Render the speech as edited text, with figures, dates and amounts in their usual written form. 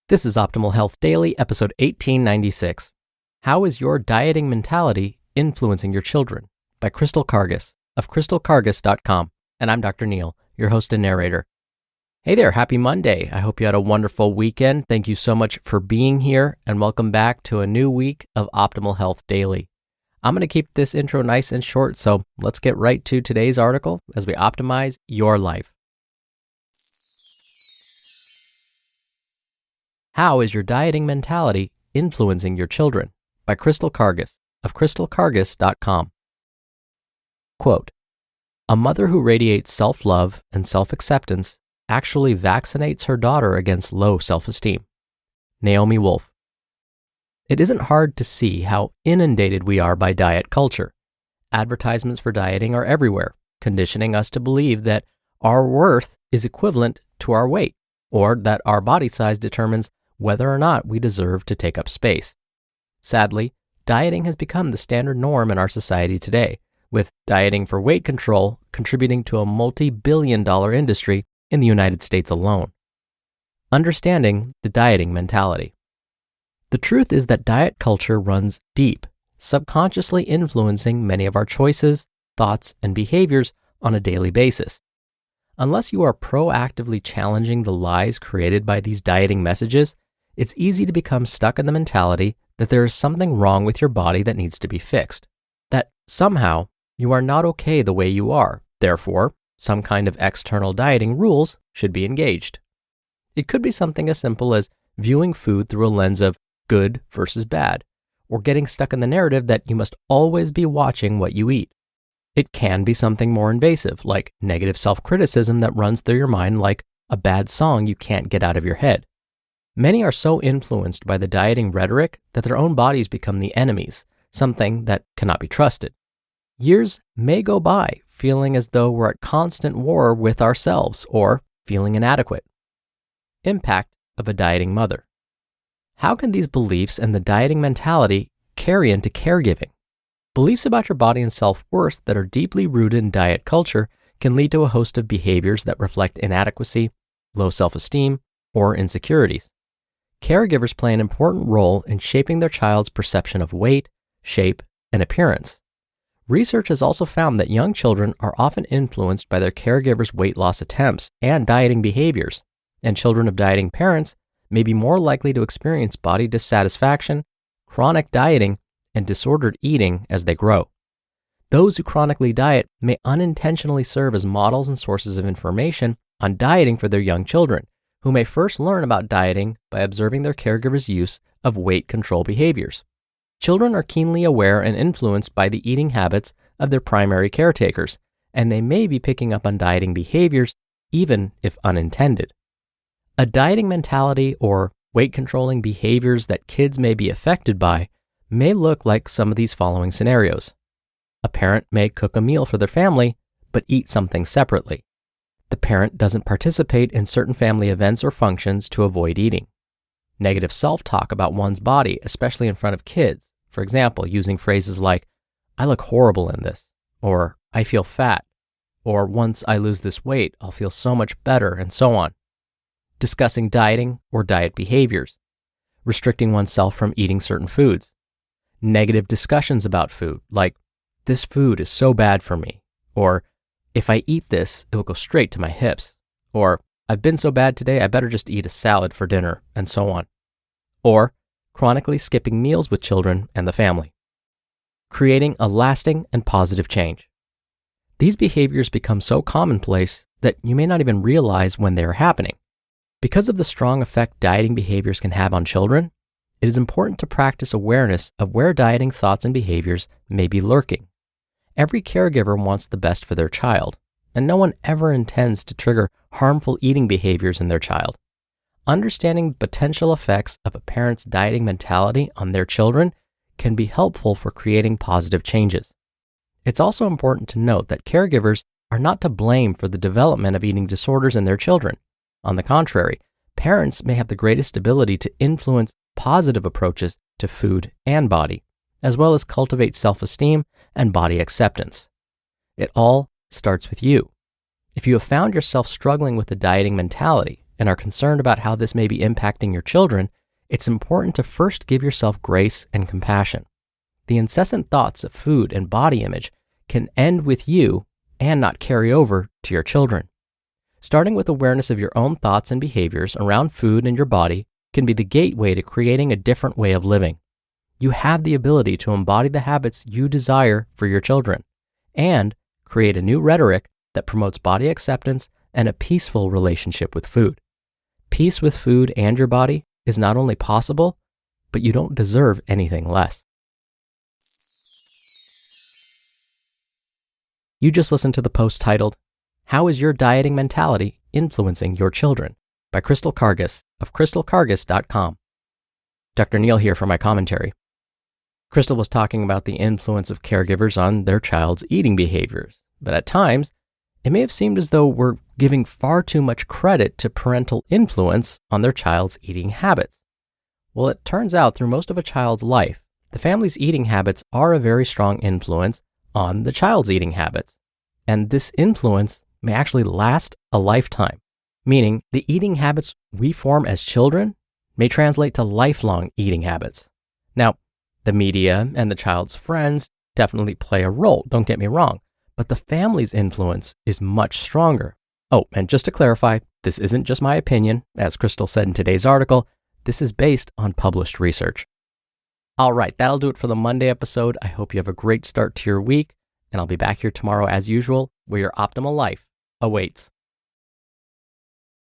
This is Optimal Health Daily, episode 1896. How is your dieting mentality influencing your children? By Crystal Karges of crystalkarges.com. And I'm Dr. Neil, your host and narrator. Hey there, happy Monday. I hope you had a wonderful weekend. Thank you so much for being here, and welcome back to a new week of Optimal Health Daily. I'm going to keep this intro nice and short, so let's get right to today's article as we optimize your life. How is your dieting mentality influencing your children? By Crystal Karges of crystalkarges.com. Quote, a mother who radiates self-love and self-acceptance actually vaccinates her daughter against low self-esteem. Naomi Wolf. It isn't hard to see how inundated we are by diet culture. Advertisements for dieting are everywhere, conditioning us to believe that our worth is equivalent to our weight, or that our body size determines whether or not we deserve to take up space. Sadly, dieting has become the standard norm in our society today, with dieting for weight control contributing to a multi-billion-dollar industry in the United States alone. Understanding the dieting mentality. The truth is that diet culture runs deep, subconsciously influencing many of our choices, thoughts, and behaviors on a daily basis. Unless you are proactively challenging the lies created by these dieting messages, it's easy to become stuck in the mentality that there is something wrong with your body that needs to be fixed, that somehow you are not okay the way you are, therefore, some kind of external dieting rules should be engaged. It could be something as simple as viewing food through a lens of good versus bad, or getting stuck in the narrative that you must always be watching what you eat. It can be something more invasive, like negative self-criticism that runs through your mind like a bad song you can't get out of your head. Many are so influenced by the dieting rhetoric that their own bodies become the enemies, something that cannot be trusted. Years may go by feeling as though we're at constant war with ourselves or feeling inadequate. Impact of a dieting mother. How can these beliefs and the dieting mentality carry into caregiving? Beliefs about your body and self-worth that are deeply rooted in diet culture can lead to a host of behaviors that reflect inadequacy, low self-esteem, or insecurities. Caregivers play an important role in shaping their child's perception of weight, shape, and appearance. Research has also found that young children are often influenced by their caregivers' weight loss attempts and dieting behaviors, and children of dieting parents may be more likely to experience body dissatisfaction, chronic dieting, and disordered eating as they grow. Those who chronically diet may unintentionally serve as models and sources of information on dieting for their young children, who may first learn about dieting by observing their caregivers' use of weight control behaviors. Children are keenly aware and influenced by the eating habits of their primary caretakers, and they may be picking up on dieting behaviors even if unintended. A dieting mentality or weight controlling behaviors that kids may be affected by may look like some of these following scenarios. A parent may cook a meal for their family, but eat something separately. The parent doesn't participate in certain family events or functions to avoid eating. Negative self-talk about one's body, especially in front of kids. For example, using phrases like, I look horrible in this, or I feel fat, or once I lose this weight, I'll feel so much better, and so on. Discussing dieting or diet behaviors. Restricting oneself from eating certain foods. Negative discussions about food, like, this food is so bad for me, or if I eat this, it will go straight to my hips, or I've been so bad today, I better just eat a salad for dinner, and so on. Or chronically skipping meals with children and the family. Creating a lasting and positive change. These behaviors become so commonplace that you may not even realize when they are happening. Because of the strong effect dieting behaviors can have on children, it is important to practice awareness of where dieting thoughts and behaviors may be lurking. Every caregiver wants the best for their child, and no one ever intends to trigger harmful eating behaviors in their child. Understanding the potential effects of a parent's dieting mentality on their children can be helpful for creating positive changes. It's also important to note that caregivers are not to blame for the development of eating disorders in their children. On the contrary, parents may have the greatest ability to influence positive approaches to food and body, as well as cultivate self-esteem and body acceptance. It all starts with you. If you have found yourself struggling with a dieting mentality, and are concerned about how this may be impacting your children, it's important to first give yourself grace and compassion. The incessant thoughts of food and body image can end with you and not carry over to your children. Starting with awareness of your own thoughts and behaviors around food and your body can be the gateway to creating a different way of living. You have the ability to embody the habits you desire for your children and create a new rhetoric that promotes body acceptance and a peaceful relationship with food. Peace with food and your body is not only possible, but you don't deserve anything less. You just listened to the post titled, "How is your dieting mentality influencing your children?" by Crystal Karges of crystalkarges.com. Dr. Neal here for my commentary. Crystal was talking about the influence of caregivers on their child's eating behaviors, but at times, it may have seemed as though we're giving far too much credit to parental influence on their child's eating habits. Well, it turns out through most of a child's life, the family's eating habits are a very strong influence on the child's eating habits. And this influence may actually last a lifetime, meaning the eating habits we form as children may translate to lifelong eating habits. Now, the media and the child's friends definitely play a role, don't get me wrong, but the family's influence is much stronger. Oh, and just to clarify, this isn't just my opinion. As Crystal said in today's article, this is based on published research. All right, that'll do it for the Monday episode. I hope you have a great start to your week, and I'll be back here tomorrow as usual, where your optimal life awaits.